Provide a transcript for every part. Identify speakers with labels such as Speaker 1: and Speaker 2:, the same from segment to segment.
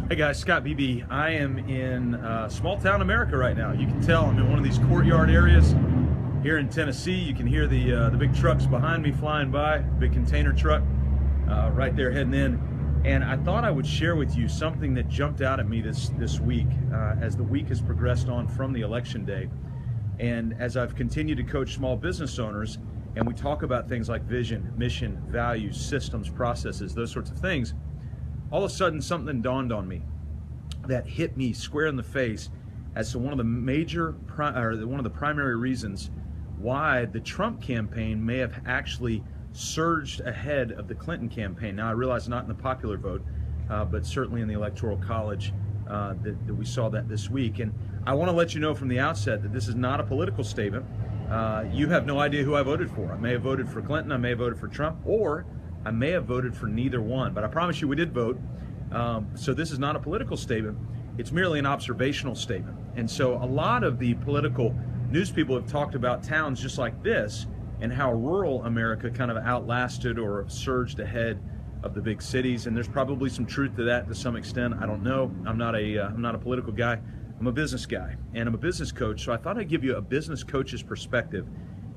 Speaker 1: Hey guys, Scott BB. I am in small town America right now. You can tell I'm in one of these courtyard areas here in Tennessee. You can hear the big trucks behind me flying by, big container truck right there heading in. And I thought I would share with you something that jumped out at me this week as the week has progressed on from the election day. And as I've continued to coach small business owners, and we talk about things like vision, mission, values, systems, processes, those sorts of things, all of a sudden something dawned on me that hit me square in the face as to one of the primary reasons why the Trump campaign may have actually surged ahead of the Clinton campaign. Now I realize not in the popular vote, but certainly in the Electoral College that we saw that this week. And I want to let you know from the outset that this is not a political statement. You have no idea who I voted for. I may have voted for Clinton, I may have voted for Trump, or I may have voted for neither one, but I promise you we did vote. So this is not a political statement. It's merely an observational statement. And so a lot of the political news people have talked about towns just like this and how rural America kind of outlasted or surged ahead of the big cities. And there's probably some truth to that to some extent. I don't know. I'm not a political guy. I'm a business guy, and I'm a business coach. So I thought I'd give you a business coach's perspective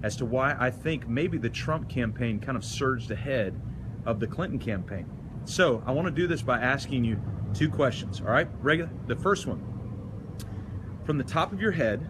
Speaker 1: as to why I think maybe the Trump campaign kind of surged ahead of the Clinton campaign. So I want to do this by asking you two questions, all right? The first one, from the top of your head,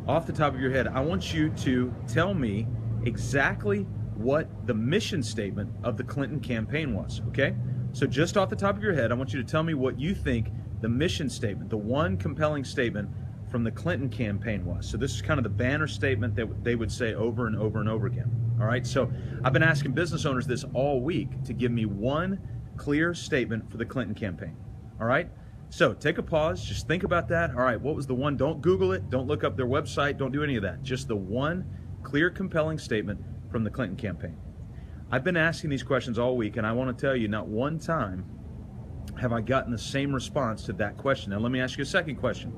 Speaker 1: off the top of your head, I want you to tell me exactly what the mission statement of the Clinton campaign was, okay? So just off the top of your head, I want you to tell me what you think the mission statement, the one compelling statement from the Clinton campaign was. So this is kind of the banner statement that they would say over and over and over again. All right, so I've been asking business owners this all week to give me one clear statement for the Clinton campaign. All right, so take a pause, just think about that. All right, what was the one? Don't Google it, don't look up their website, don't do any of that. Just the one clear, compelling statement from the Clinton campaign. I've been asking these questions all week, and I want to tell you, not one time have I gotten the same response to that question. Now let me ask you a second question.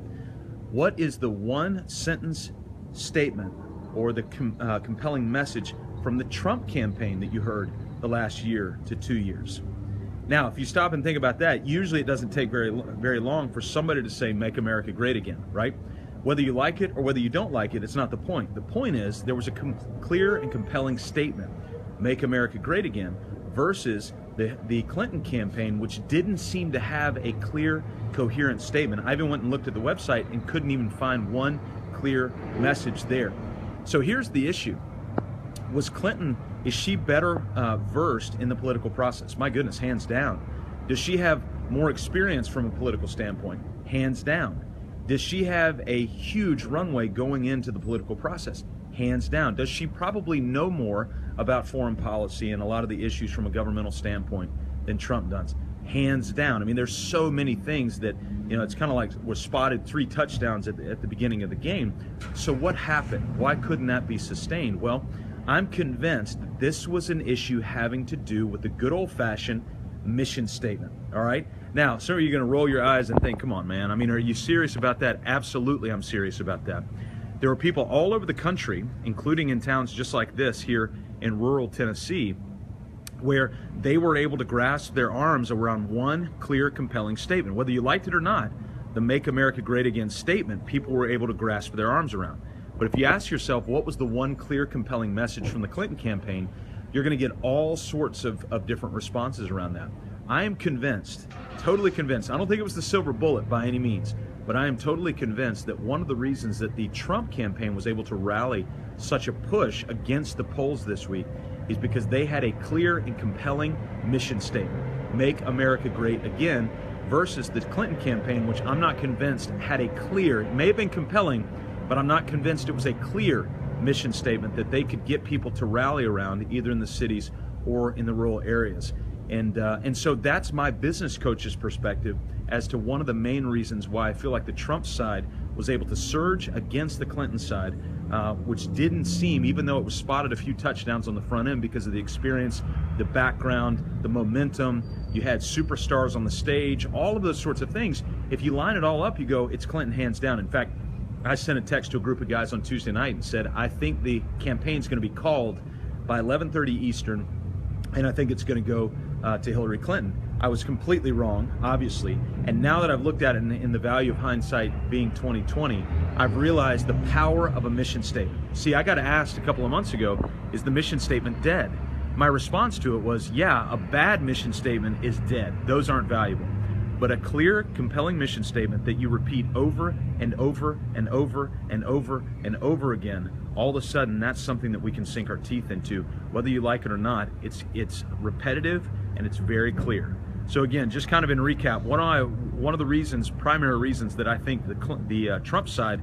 Speaker 1: What is the one sentence statement or the compelling message from the Trump campaign that you heard the last year to 2 years? Now, if you stop and think about that, usually it doesn't take very long for somebody to say, "Make America Great Again," right? Whether you like it or whether you don't like it, it's not the point. The point is there was a clear and compelling statement, "Make America Great Again," versus the Clinton campaign, which didn't seem to have a clear, coherent statement. I even went and looked at the website and couldn't even find one clear message there. So here's the issue. Is she better versed in the political process? My goodness, hands down. Does she have more experience from a political standpoint? Hands down. Does she have a huge runway going into the political process? Hands down. Does she probably know more about foreign policy and a lot of the issues from a governmental standpoint than Trump does? Hands down. I mean, there's so many things that, it's kind of like was spotted 3 touchdowns at the beginning of the game. So what happened? Why couldn't that be sustained? Well, I'm convinced that this was an issue having to do with the good old-fashioned mission statement, all right? Now, some of you are going to roll your eyes and think, come on, man. I mean, are you serious about that? Absolutely, I'm serious about that. There were people all over the country, including in towns just like this here in rural Tennessee, where they were able to grasp their arms around one clear, compelling statement. Whether you liked it or not, the Make America Great Again statement, people were able to grasp their arms around. But if you ask yourself, what was the one clear, compelling message from the Clinton campaign, you're going to get all sorts of different responses around that. I am convinced, totally convinced, I don't think it was the silver bullet by any means, but I am totally convinced that one of the reasons that the Trump campaign was able to rally such a push against the polls this week is because they had a clear and compelling mission statement, Make America Great Again, versus the Clinton campaign, which I'm not convinced had a clear, it may have been compelling, but I'm not convinced it was a clear mission statement that they could get people to rally around either in the cities or in the rural areas. And so that's my business coach's perspective as to one of the main reasons why I feel like the Trump side was able to surge against the Clinton side, which didn't seem, even though it was spotted a few touchdowns on the front end because of the experience, the background, the momentum, you had superstars on the stage, all of those sorts of things. If you line it all up, you go, it's Clinton hands down. In fact, I sent a text to a group of guys on Tuesday night and said, I think the campaign's going to be called by 11:30 Eastern, and I think it's going to go to Hillary Clinton. I was completely wrong, obviously. And now that I've looked at it in the value of hindsight being 2020, I've realized the power of a mission statement. See, I got asked a couple of months ago, is the mission statement dead? My response to it was, yeah, a bad mission statement is dead. Those aren't valuable. But a clear, compelling mission statement that you repeat over and over and over and over and over again, all of a sudden that's something that we can sink our teeth into. Whether you like it or not, it's repetitive and it's very clear. So again, just kind of in recap, one of the reasons, primary reasons that I think the Trump side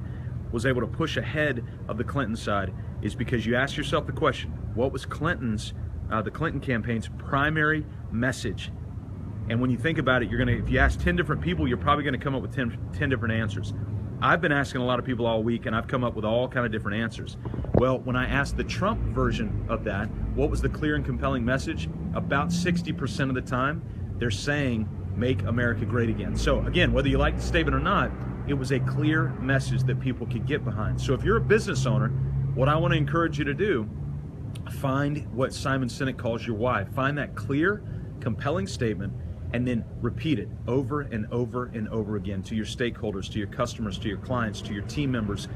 Speaker 1: was able to push ahead of the Clinton side is because you ask yourself the question, what was the Clinton campaign's primary message? And when you think about it, if you ask 10 different people, you're probably gonna come up with 10 different answers. I've been asking a lot of people all week and I've come up with all kind of different answers. Well, when I asked the Trump version of that, what was the clear and compelling message? About 60% of the time, they're saying, make America great again. So again, whether you like the statement or not, it was a clear message that people could get behind. So if you're a business owner, what I want to encourage you to do, find what Simon Sinek calls your why. Find that clear, compelling statement and then repeat it over and over and over again to your stakeholders, to your customers, to your clients, to your team members,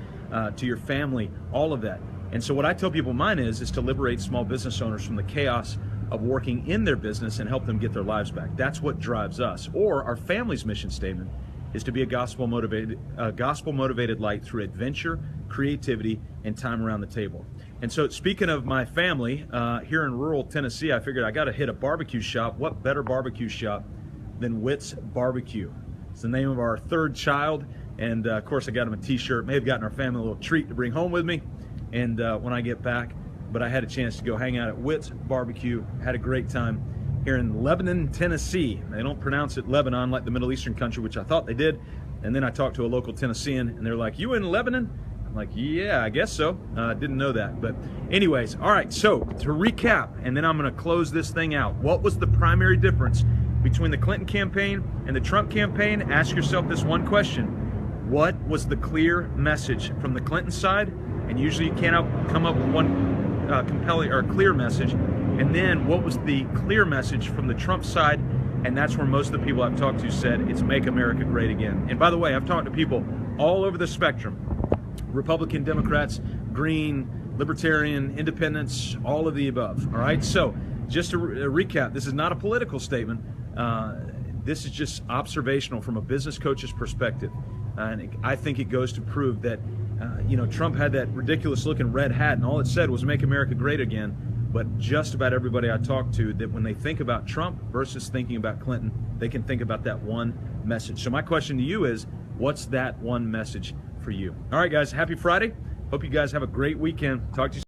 Speaker 1: to your family, all of that. And so what I tell people mine is to liberate small business owners from the chaos of working in their business and help them get their lives back. That's what drives us. Or our family's mission statement is to be a gospel motivated light through adventure, creativity, and time around the table. And so speaking of my family, here in rural Tennessee, I figured I got to hit a barbecue shop. What better barbecue shop than Witt's Barbecue? It's the name of our third child. And of course I got him a t-shirt. May have gotten our family a little treat to bring home with me. And when I get back, but I had a chance to go hang out at Witt's Barbecue. Had a great time here in Lebanon, Tennessee. They don't pronounce it Lebanon like the Middle Eastern country, which I thought they did. And then I talked to a local Tennessean and they're like, you in Lebanon? I'm like, yeah, I guess so. Didn't know that. But anyways, all right, so to recap, and then I'm gonna close this thing out. What was the primary difference between the Clinton campaign and the Trump campaign? Ask yourself this one question. What was the clear message from the Clinton side? And usually you can't come up with one compelling or clear message. And then what was the clear message from the Trump side? And that's where most of the people I've talked to said it's make America great again. And by the way, I've talked to people all over the spectrum, Republican, Democrats, Green, Libertarian, Independents, all of the above. All right, so just to recap, this is not a political statement. This is just observational from a business coach's perspective. And I think it goes to prove that Trump had that ridiculous looking red hat and all it said was make America great again. But just about everybody I talked to, that when they think about Trump versus thinking about Clinton, they can think about that one message. So my question to you is, what's that one message for you? All right, guys, happy Friday. Hope you guys have a great weekend. Talk to you soon.